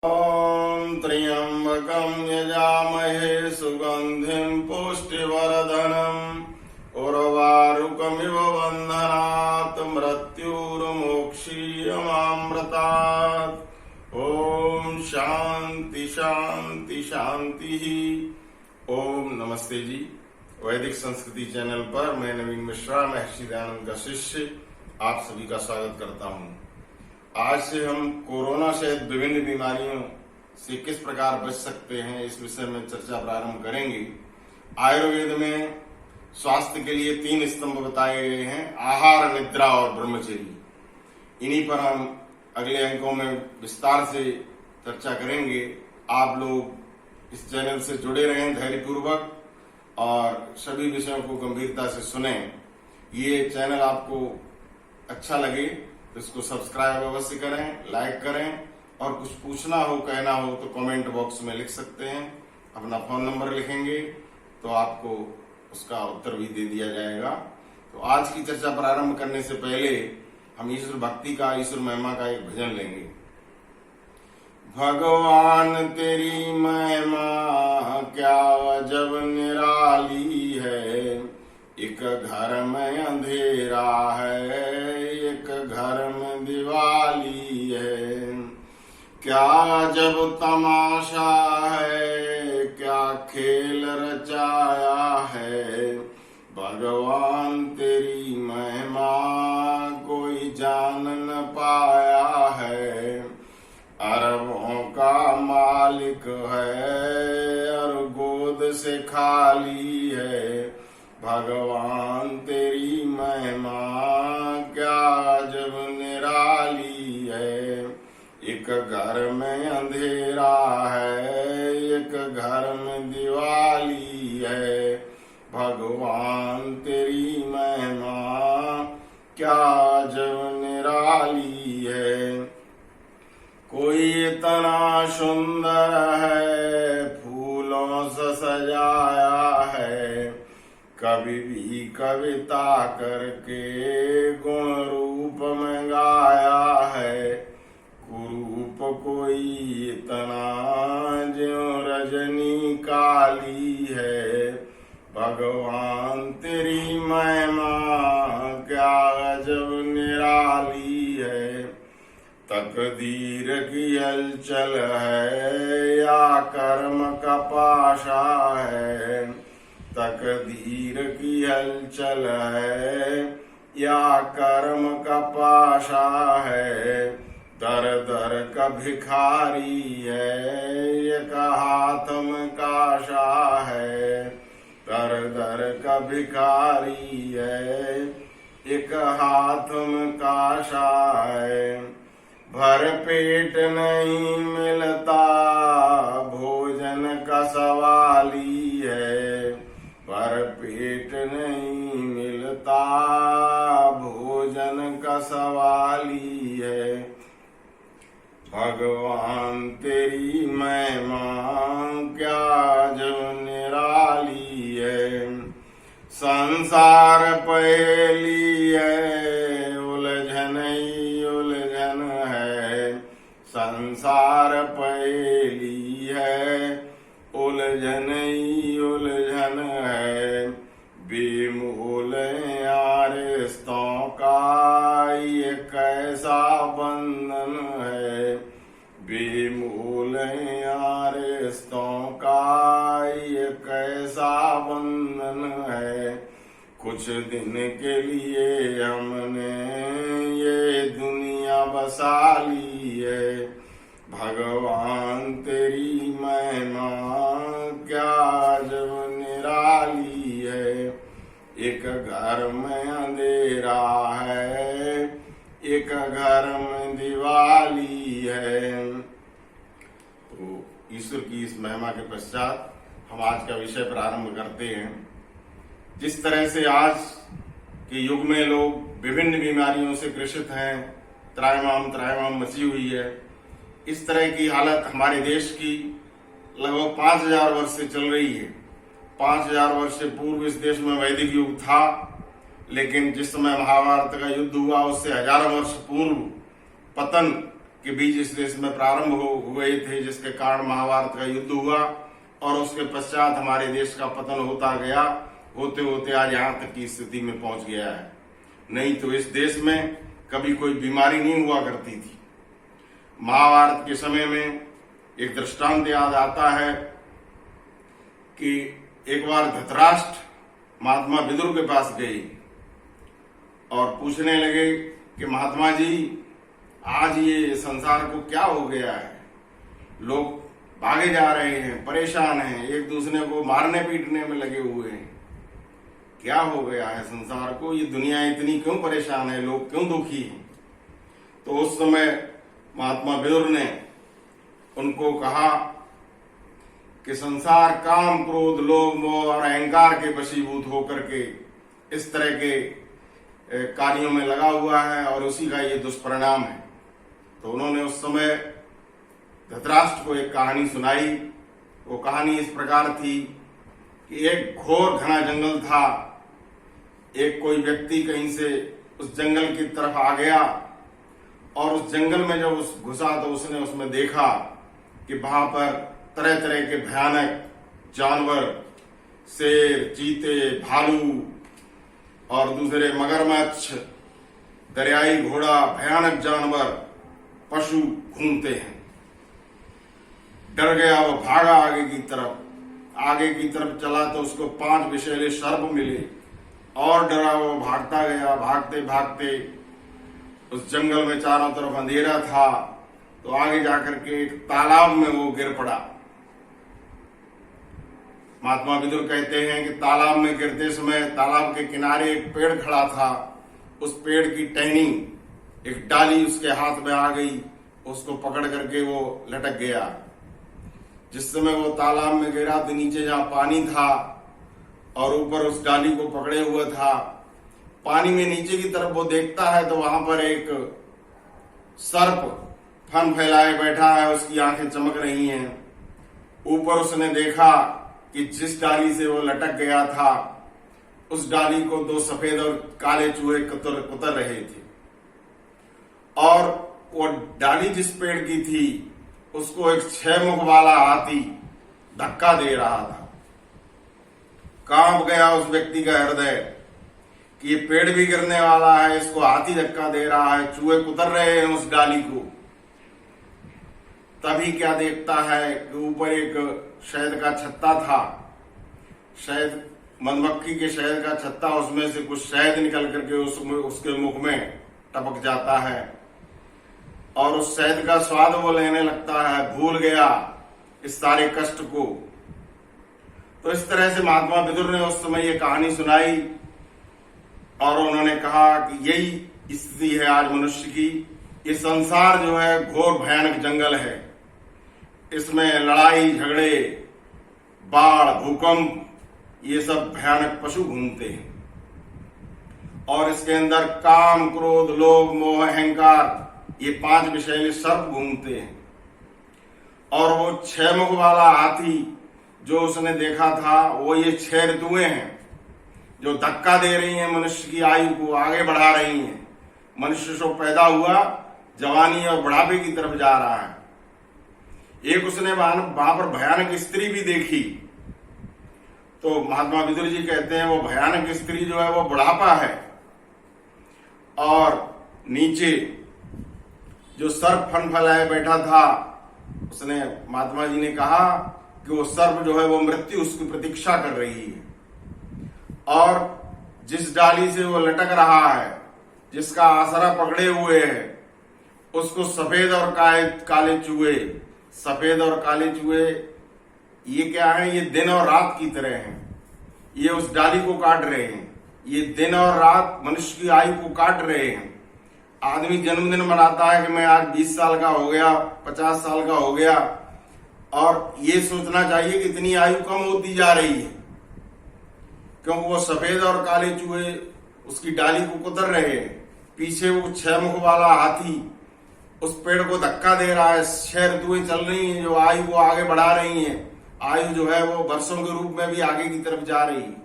ॐ त्र्यम्बकं यजामहे सुगन्धिं पुष्टिवर्धनम् उर्वारुकमिव बन्धनात् मृत्युर्मोक्षीयमामृतात्। ओम शांति शांति शांति। ओम नमस्ते जी। वैदिक संस्कृति चैनल पर मैं नवीन मिश्रा, महर्षि दयानंद का शिष्य, आप सभी का स्वागत करता हूं। आज से हम कोरोना सहित विभिन्न बीमारियों से किस प्रकार बच सकते हैं, इस विषय में चर्चा प्रारंभ करेंगे। आयुर्वेद में स्वास्थ्य के लिए 3 स्तंभ बताए गए हैं: आहार, निद्रा और ब्रह्मचर्य। इन्हीं पर हम अगले अंकों में विस्तार से चर्चा करेंगे। आप लोग इस चैनल से जुड़े रहें धैर्यपूर्वक और सभी विषयों को गंभीरता से सुनें। ये चैनल आपको अच्छा लगे तो इसको सब्सक्राइब अवश्य करें, लाइक करें, और कुछ पूछना हो, कहना हो तो कमेंट बॉक्स में लिख सकते हैं। अपना फोन नंबर लिखेंगे तो आपको उसका उत्तर भी दे दिया जाएगा। तो आज की चर्चा प्रारंभ करने से पहले हम ईश्वर भक्ति का, ईश्वर महिमा का एक भजन लेंगे। भगवान तेरी महिमा क्या अजब निराली है, एक घर में अंधेरा है, एक घर में दिवाली है। क्या अजब तमाशा है, क्या खेल रचाया है, भगवान तेरी महिमा कोई जान न पाया है। अरबों का मालिक है और गोद से खाली है, भगवान तेरी महिमा क्या अजब निराली है। एक घर में अंधेरा है, एक घर में दिवाली है, भगवान तेरी महिमा क्या अजब निराली है। कोई इतना सुंदर है, फूलों से सजाया है, कभी भी कविता करके गुण रूप में गाया है। कुरूप कोई इतना ज्यों रजनी काली है, भगवान तेरी महिमा क्या अजब निराली है। तकदीर की हलचल है या कर्म का पाशा है, तकदीर की हलचल है या कर्म का पाशा है। दर दर का भिखारी है, एक हाथ में काशा है, दर दर का भिखारी है, एक हाथ में काशा है। भर पेट नहीं मिलता, भोजन का सवाली है, भर पेट नहीं मिलता, भोजन का सवाली है, भगवान तेरी महिमा क्या अजब निराली है। संसार पहेली है, उलझन ही उलझन है, संसार पहेली है, उलझन ही उलझन है। बेमूल रिश्तों का ये कैसा बंधन है, बेमूल रिश्तों का ये कैसा बंधन है। कुछ दिन के लिए हमने ये दुनिया बसा ली है, भगवान तेरी महिमा क्या अजब निराली है। एक घर में अंधेरा है, एक घर में दिवाली है। तो ईश्वर की इस महिमा के पश्चात हम आज का विषय प्रारंभ करते हैं। जिस तरह से आज के युग में लोग विभिन्न बीमारियों से ग्रसित हैं, त्राहिमाम मची हुई है, इस तरह की हालत हमारे देश की लगभग 5000 वर्ष से चल रही है। 5000 वर्ष से पूर्व इस देश में वैदिक युग था, लेकिन जिस समय महाभारत का युद्ध हुआ उससे हजारों वर्ष पूर्व पतन के बीच इस देश में प्रारंभ हुए थे, जिसके कारण महाभारत का युद्ध हुआ और उसके पश्चात हमारे देश का पतन होता गया, होते होते आज यहाँ तक की स्थिति में पहुंच गया है। नहीं तो इस देश में कभी कोई बीमारी नहीं हुआ करती थी। महाभारत के समय में एक दृष्टांत याद आता है कि एक बार धृतराष्ट्र महात्मा विदुर के पास गए और पूछने लगे कि महात्मा जी, आज ये संसार को क्या हो गया है, लोग भागे जा रहे हैं, परेशान हैं, एक दूसरे को मारने पीटने में लगे हुए हैं, क्या हो गया है संसार को, ये दुनिया इतनी क्यों परेशान है, लोग क्यों दुखी हैं। तो उस समय महात्मा विदुर ने उनको कहा कि संसार काम, क्रोध, लोभ, मोह और अहंकार के वशीभूत होकर के इस तरह के कार्यों में लगा हुआ है और उसी का ये दुष्परिणाम है। तो उन्होंने उस समय धृतराष्ट्र को एक कहानी सुनाई। वो कहानी इस प्रकार थी कि एक घोर घना जंगल था। एक कोई व्यक्ति कहीं से उस जंगल की तरफ आ गया और उस जंगल में जब उस घुसा तो उसने उसमें देखा कि वहां पर तरह तरह के भयानक जानवर, शेर, चीते, भालू और दूसरे मगरमच्छ, दरियाई घोड़ा, भयानक जानवर, पशु घूमते हैं। डर गया, वो भागा आगे की तरफ चला तो उसको 5 विषैले सर्प मिले और डरा, वो भागता गया। भागते भागते उस जंगल में चारों तरफ अंधेरा था तो आगे जाकर के एक तालाब में वो गिर पड़ा। महात्मा विदुर कहते हैं कि तालाब में गिरते समय तालाब के किनारे एक पेड़ खड़ा था। उस पेड़ की टहनी, एक डाली उसके हाथ में आ गई, उसको पकड़ करके वो लटक गया। जिस समय वो तालाब में गिरा तो नीचे जहां पानी था और ऊपर उस डाली को पकड़े हुआ था, पानी में नीचे की तरफ वो देखता है तो वहां पर एक सर्प फन फैलाए बैठा है, उसकी आंखें चमक रही हैं। ऊपर उसने देखा कि जिस डाली से वो लटक गया था उस डाली को 2 सफेद और काले चूहे कुतर रहे थे और वो डाली जिस पेड़ की थी उसको एक 6 मुख वाला हाथी धक्का दे रहा था। कांप गया उस व्यक्ति का हृदय कि ये पेड़ भी गिरने वाला है, इसको हाथी धक्का दे रहा है, चूहे कुतर रहे हैं उस डाली को। तभी क्या देखता है कि ऊपर एक शहद का छत्ता था, शहद, मधुमक्खी के शहद का छत्ता, उसमें से कुछ शहद निकल करके उसके मुख में टपक जाता है और उस शहद का स्वाद वो लेने लगता है, भूल गया इस सारे कष्ट को। तो इस तरह से महात्मा विदुर ने उस समय ये कहानी सुनाई और उन्होंने कहा कि यही स्थिति है आज मनुष्य की। ये संसार जो है घोर भयानक जंगल है, इसमें लड़ाई झगड़े, बाढ़, भूकंप, ये सब भयानक पशु घूमते हैं और इसके अंदर काम, क्रोध, लोभ, मोह, अहंकार, ये 5 विषैले सर्प घूमते हैं। और वो 6 मुख वाला हाथी जो उसने देखा था वो ये 6 ऋतुएं हैं जो धक्का दे रही हैं मनुष्य की आयु को, आगे बढ़ा रही हैं। मनुष्य जो पैदा हुआ जवानी और बुढ़ापे की तरफ जा रहा है। एक उसने वहां पर भयानक स्त्री भी देखी। तो महात्मा विदुर जी कहते हैं वो भयानक स्त्री जो है वो बुढ़ापा है और नीचे जो सर्प फन फैलाए बैठा था, उसने, महात्मा जी ने कहा कि वो सर्प जो है वो मृत्यु उसकी प्रतीक्षा कर रही है और जिस डाली से वो लटक रहा है, जिसका आसरा पकड़े हुए है, उसको सफेद और काले चूहे, सफेद और काले चूहे ये क्या है, ये दिन और रात की तरह हैं। ये उस डाली को काट रहे हैं, ये दिन और रात मनुष्य की आयु को काट रहे हैं। आदमी जन्मदिन मनाता है कि मैं आज 20 साल का हो गया, 50 साल का हो गया और ये सोचना चाहिए कि इतनी आयु कम होती जा रही है क्योंकि वो सफेद और काले चूहे उसकी डाली को कुतर रहे हैं। पीछे वो 6 मुख वाला हाथी उस पेड़ को धक्का दे रहा है। 6 ऋतुएं चल रही हैं जो आयु को आगे बढ़ा रही हैं। आयु जो है वो वर्षों के रूप में भी आगे की तरफ जा रही है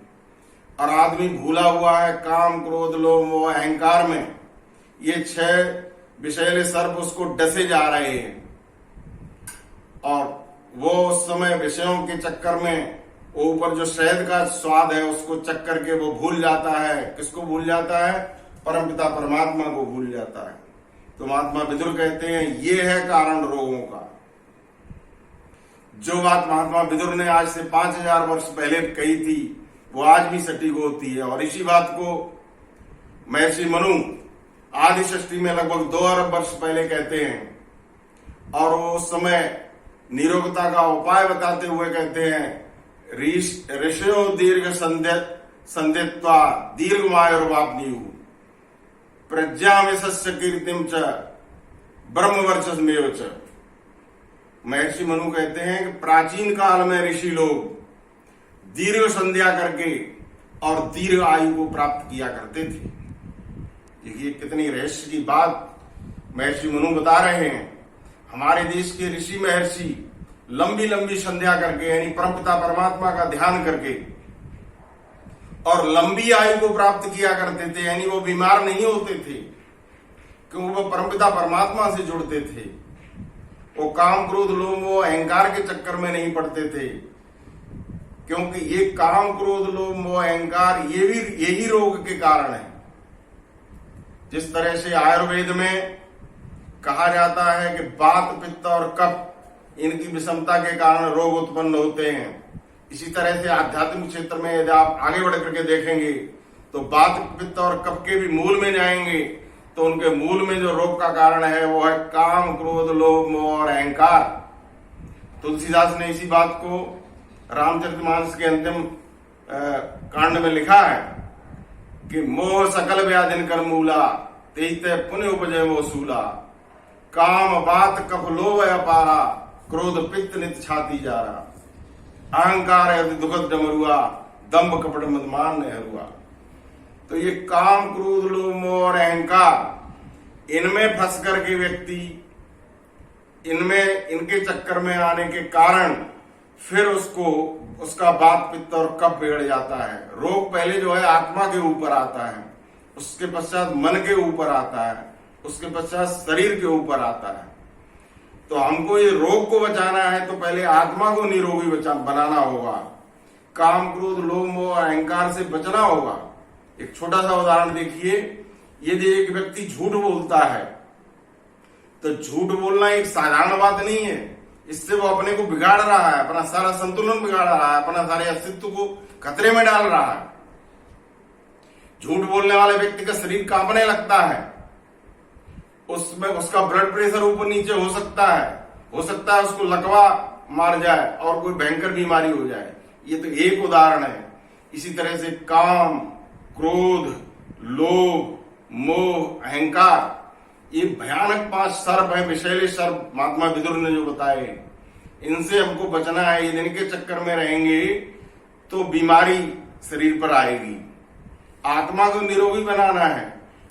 और आदमी भूला हुआ है काम, क्रोध, लोभ, मोह, अहंकार में। ये 6 विषैले सर्प उसको डसे जा रहे हैं और वो उस समय विषयों के चक्कर में ऊपर जो शहद का स्वाद है उसको चख करके वो भूल जाता है। किसको भूल जाता है? परमपिता परमात्मा को भूल जाता है। तो महात्मा विदुर कहते हैं ये है कारण रोगों का। जो बात महात्मा विदुर ने आज से 5000 वर्ष पहले कही थी वो आज भी सटीक होती है। और इसी बात को महर्षि मनु आदि सृष्टि में लगभग 2 अरब वर्ष पहले कहते हैं। और वो उस समय निरोगता का उपाय बताते हुए कहते हैं ऋषयो दीर्घ संध्यत्वा दीर्घमायुर्वाप्नियु प्रज्ञाविशस्य कीर्तिम च ब्रह्मवर्चस्मेव च। महर्षि मनु कहते हैं कि प्राचीन काल में ऋषि लोग दीर्घ संध्या करके और दीर्घ आयु को प्राप्त किया करते थे। देखिए कितनी रहस्य की बात महर्षि मनु बता रहे हैं। हमारे देश के ऋषि महर्षि लंबी लंबी संध्या करके यानी परमपिता परमात्मा का ध्यान करके और लंबी आयु को प्राप्त किया करते थे, यानी वो बीमार नहीं होते थे क्योंकि वो परमपिता परमात्मा से जुड़ते थे। वो काम क्रोध लोभ मोह अहंकार के चक्कर में नहीं पड़ते थे क्योंकि ये काम क्रोध लोभ मोह अहंकार यही रोग के कारण है। जिस तरह से आयुर्वेद में कहा जाता है कि वात पित्त और कफ इनकी विषमता के कारण रोग उत्पन्न होते हैं, इसी तरह से आध्यात्मिक क्षेत्र में यदि आप आगे बढ़ करके देखेंगे तो वात पित्त और कफ के भी मूल में जाएंगे तो उनके मूल में जो रोग का कारण है वो है काम क्रोध लोभ मोह और अहंकार। तुलसीदास ने इसी बात को रामचरितमानस के अंतिम कांड में लिखा है कि मोह सकल व्याधिन कर मूला तेते पुण्य उपजय वो सूला काम बात कफ लोभ अपारा क्रोध पित्त नित छाती जा रहा अहंकार है दुखद डमरुआ दम्भ कपट मदमान ने हरुआ। तो ये काम क्रोध लोभ मोह और अहंकार इनमें फंस करके व्यक्ति इनके चक्कर में आने के कारण फिर उसका वात पित्त और कफ बिगड़ जाता है। रोग पहले जो है आत्मा के ऊपर आता है, उसके पश्चात मन के ऊपर आता है, उसके पश्चात शरीर के ऊपर आता है। तो हमको ये रोग को बचाना है तो पहले आत्मा को निरोगी बनाना होगा, काम क्रोध लोभ मोह अहंकार से बचना होगा। एक छोटा सा उदाहरण देखिए, यदि एक व्यक्ति झूठ बोलता है तो झूठ बोलना एक साधारण बात नहीं है। इससे वो अपने को बिगाड़ रहा है, अपना सारा संतुलन बिगाड़ रहा है, अपना सारे अस्तित्व को खतरे में डाल रहा है। झूठ बोलने वाले व्यक्ति का शरीर कांपने लगता है, उसमें उसका ब्लड प्रेशर ऊपर नीचे हो सकता है उसको लकवा मार जाए और कोई भयंकर बीमारी हो जाए। ये तो एक उदाहरण है। इसी तरह से काम क्रोध लोभ मोह अहंकार ये भयानक 5 सर्प है, विषैले सर्प महात्मा विदुर ने जो बताए, इनसे हमको बचना है। यदि इनके चक्कर में रहेंगे तो बीमारी शरीर पर आएगी। आत्मा को निरोगी बनाना है।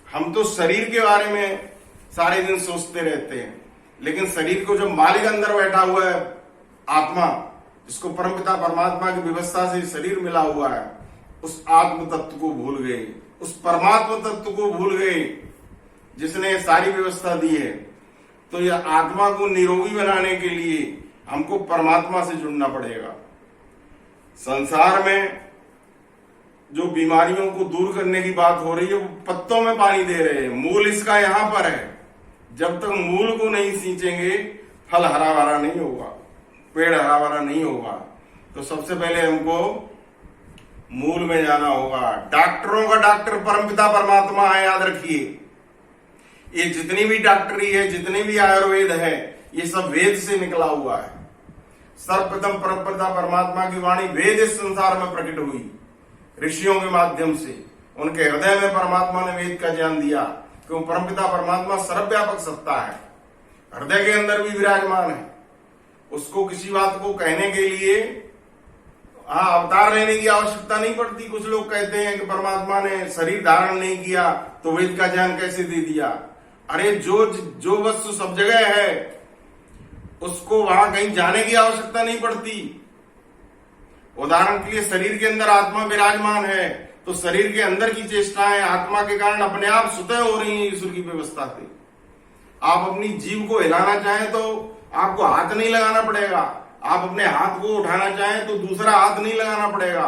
हम तो शरीर के बारे में सारे दिन सोचते रहते हैं, लेकिन शरीर को जो मालिक अंदर बैठा हुआ है आत्मा, जिसको परमपिता परमात्मा की व्यवस्था से शरीर मिला हुआ है, उस आत्म तत्व को भूल गए, उस परमात्मा तत्व को भूल गए जिसने सारी व्यवस्था दी है। तो यह आत्मा को निरोगी बनाने के लिए हमको परमात्मा से जुड़ना पड़ेगा। संसार में जो बीमारियों को दूर करने की बात हो रही है वो पत्तों में पानी दे रहे हैं, मूल इसका यहां पर है। जब तक मूल को नहीं सींचेंगे फल हरा भरा नहीं होगा, पेड़ हरा भरा नहीं होगा। तो सबसे पहले हमको मूल में जाना होगा। डॉक्टरों का डॉक्टर परमपिता परमात्मा है, याद रखिए। ये जितनी भी डॉक्टरी है, जितनी भी आयुर्वेद है, ये सब वेद से निकला हुआ है। सर्वप्रथम परमपिता परमात्मा की वाणी वेद इस संसार में प्रकट हुई ऋषियों के माध्यम से। उनके हृदय में परमात्मा ने वेद का ज्ञान दिया, क्यों परमपिता परमात्मा सर्वव्यापक सत्ता है, हृदय के अंदर भी विराजमान है। उसको किसी बात को कहने के लिए अवतार लेने की आवश्यकता नहीं पड़ती। कुछ लोग कहते हैं कि परमात्मा ने शरीर धारण नहीं किया तो वेद का ज्ञान कैसे दे दिया। अरे जो वस्तु सब जगह है उसको वहां कहीं जाने की आवश्यकता नहीं पड़ती। उदाहरण के लिए शरीर के अंदर आत्मा विराजमान है तो शरीर के अंदर की चेष्टाएं आत्मा के कारण अपने आप स्वतः हो रही है ईश्वर की व्यवस्था से। आप अपनी जीभ को हिलाना चाहें तो आपको हाथ नहीं लगाना पड़ेगा, आप अपने हाथ को उठाना चाहें तो दूसरा हाथ नहीं लगाना पड़ेगा।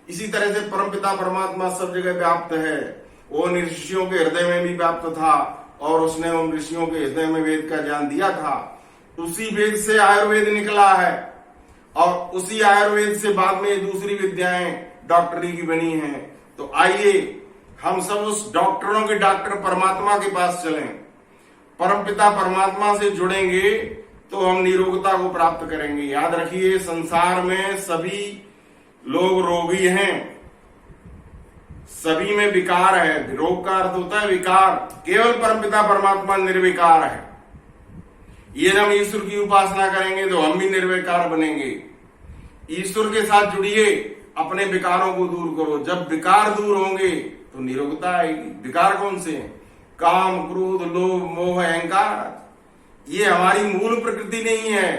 इसी तरह से परमपिता परमात्मा सब जगह व्याप्त है। वो ऋषियों के हृदय में भी व्याप्त था और उसने उन ऋषियों के हृदय में वेद का ज्ञान दिया था। उसी वेद से आयुर्वेद निकला है और उसी आयुर्वेद से बाद में दूसरी विद्याएं डॉक्टरी की बनी हैं। तो आइए हम सब उस डॉक्टरों के डॉक्टर परमात्मा के पास चलें, परमपिता परमात्मा से जुड़ेंगे तो हम निरोगता को प्राप्त करेंगे। याद रखिए, संसार में सभी लोग रोगी हैं, सभी में विकार है। रोग का अर्थ होता है विकार। केवल परमपिता परमात्मा निर्विकार है। ये हम ईश्वर की उपासना करेंगे तो हम भी निर्विकार बनेंगे। ईश्वर के साथ जुड़िए, अपने विकारों को दूर करो। जब विकार दूर होंगे तो निरोगता आएगी। विकार कौन से हैं? काम, क्रोध, लोभ, मोह, अहंकार। ये हमारी मूल प्रकृति नहीं है।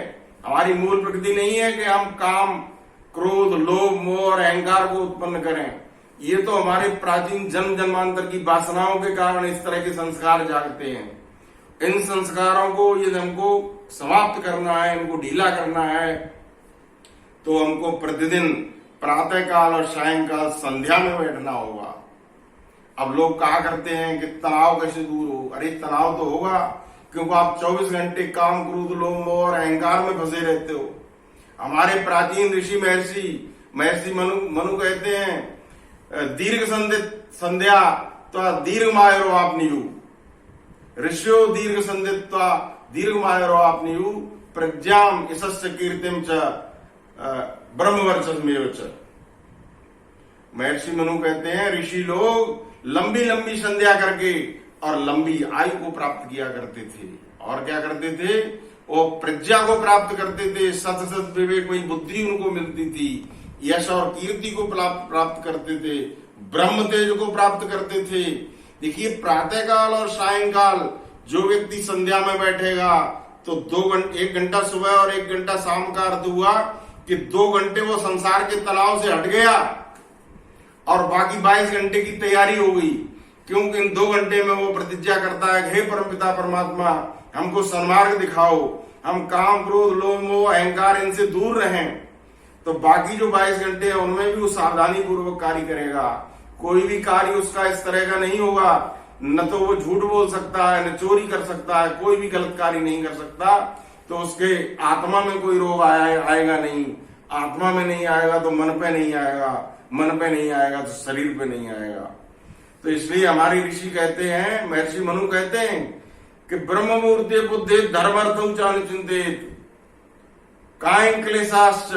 हमारी मूल प्रकृति नहीं है कि हम काम, क्रोध, लोभ, मोह और अहंकार को उत्पन्न करें। ये तो हमारे प्राचीन जन्म जन्मांतर की वासनाओं के कारण इस तरह के संस्कार जागते हैं। इन संस्कारों को यदि हमको समाप्त करना है, इनको ढीला करना है, तो हमको प्रतिदिन प्रातःकाल और सायंकाल संध्या में बैठना होगा। अब लोग कहा करते हैं कि तनाव कैसे दूर हो। अरे तनाव तो होगा, क्योंकि आप 24 घंटे काम, क्रोध, लोभ, मोह और अहंकार में फंसे रहते हो। हमारे प्राचीन ऋषि महर्षि मनु कहते हैं, दीर्घ संध्या तो दीर्घ मायरो आपनियु, ऋषियो दीर्घ संध्या दीर्घ मायरो आपनियु, प्रज्ञाम इसस्य कीर्तिम च ब्रह्मवर्चस्मेव च। महर्षि मनु कहते हैं, ऋषि लोग लंबी लंबी संध्या करके और लंबी आयु को प्राप्त किया करते थे। और क्या करते थे? वो प्रज्ञा को प्राप्त करते थे, सत सत विवेक में बुद्धि उनको मिलती थी, यश और कीर्ति को प्राप्त करते थे, ब्रह्म तेज को प्राप्त करते थे। देखिए, प्रातःकाल और सायंकाल जो व्यक्ति संध्या में बैठेगा तो 1 घंटा सुबह और 1 घंटा शाम का अर्थ हुआ कि 2 घंटे वो संसार के तनाव से हट गया और बाकी 22 घंटे की तैयारी हो गई। क्योंकि इन 2 घंटे में वो प्रतिज्ञा करता है, हे परमपिता परमात्मा, हमको सन्मार्ग दिखाओ, हम काम, क्रोध, लोभ, मोह, अहंकार इनसे दूर रहें। तो बाकी जो 22 घंटे हैं उनमें भी वो सावधानी पूर्वक कार्य करेगा। कोई भी कार्य उसका इस तरह का नहीं होगा, न तो वो झूठ बोल सकता है, न चोरी कर सकता है, कोई भी गलत कार्य नहीं कर सकता। तो उसके आत्मा में कोई रोग आएगा नहीं। आत्मा में नहीं आएगा तो मन पे नहीं आएगा, मन पे नहीं आएगा तो शरीर पे नहीं आएगा। तो इसलिए हमारे ऋषि कहते हैं, महर्षि मनु कहते हैं कि ब्रह्म मुहूर्ते बुद्धि धर्मार्थं च अनुचिंतेत कायं क्लेशाश्च,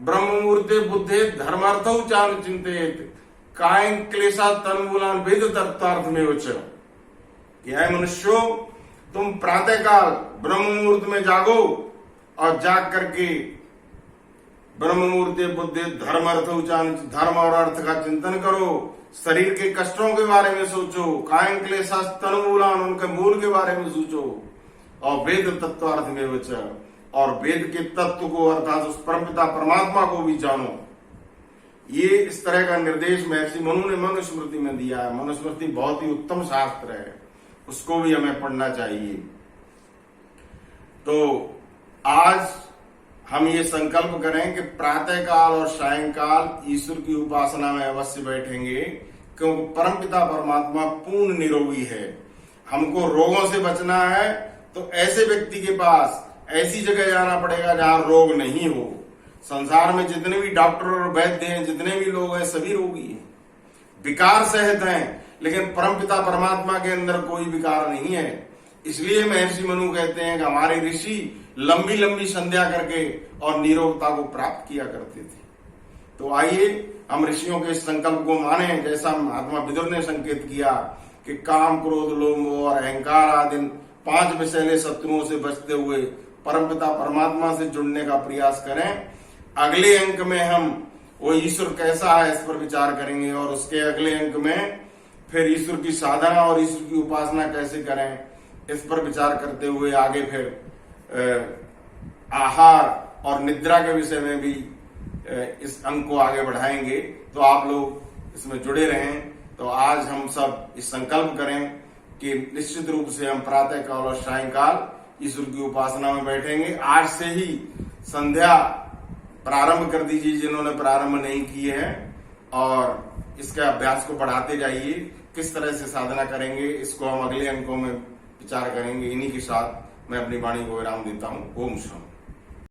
ब्रह्म मुहूर्ते बुद्धि धर्मार्थं च अनुचिंतेत कायं क्लेशा तन्मूलान वेद तत्वार्थमेव च। क्या है मनुष्यों, तुम प्रातःकाल ब्रह्म मुहूर्त में जागो और जाग करके ब्रह्म मुहूर्ते बुद्धि धर्म और अर्थ का चिंतन करो। शरीर के कष्टों के बारे में सोचो, कायं क्लेशा तन्मूलान, उनके मूल के बारे में सोचो, और वेद तत्वार्थ में वच, और वेद के तत्व को अर्थात उस परमपिता परमात्मा को भी जानो। ये इस तरह का निर्देश महर्षि मनु ने मनुस्मृति में दिया है। मनुस्मृति बहुत ही उत्तम शास्त्र है, उसको भी हमें पढ़ना चाहिए। तो आज हम ये संकल्प करें कि प्रातःकाल और सायंकाल ईश्वर की उपासना में अवश्य बैठेंगे, क्योंकि परमपिता परमात्मा पूर्ण निरोगी है। हमको रोगों से बचना है तो ऐसे व्यक्ति के पास, ऐसी जगह जाना पड़ेगा जहां रोग नहीं हो। संसार में जितने भी डॉक्टर और वैद्य हैं, जितने भी लोग हैं, सभी रोगी हैं, विकार सहित हैं, लेकिन परमपिता परमात्मा के अंदर कोई विकार नहीं है। इसलिए महर्षि मनु कहते हैं कि हमारे ऋषि लंबी लंबी संध्या करके और निरोगता को प्राप्त किया करते थे। तो आइए हम ऋषियों के इस संकल्प को माने, जैसा महात्मा विदुर ने संकेत किया कि काम, क्रोध, लोभ, मोह और अहंकार आदि 5 विषैले शत्रुओं से बचते हुए परमपिता परमात्मा से जुड़ने का प्रयास करें। अगले अंक में हम वो ईश्वर कैसा है इस पर विचार करेंगे, और उसके अगले अंक में फिर ईश्वर की साधना और ईश्वर की उपासना कैसे करें इस पर विचार करते हुए आगे फिर आहार और निद्रा के विषय में भी इस अंक को आगे बढ़ाएंगे। तो आप लोग इसमें जुड़े रहें। तो आज हम सब इस संकल्प करें कि निश्चित रूप से हम प्रातः काल और सायंकाल ईश्वर की उपासना में बैठेंगे। आज से ही संध्या प्रारंभ कर दीजिए जिन्होंने प्रारंभ नहीं किए हैं, और इसके अभ्यास को बढ़ाते जाइए। किस तरह से साधना करेंगे इसको हम अगले अंकों में विचार करेंगे। इन्हीं के साथ मैं अपनी वाणी को विराम देता हूँ। ओम शांति।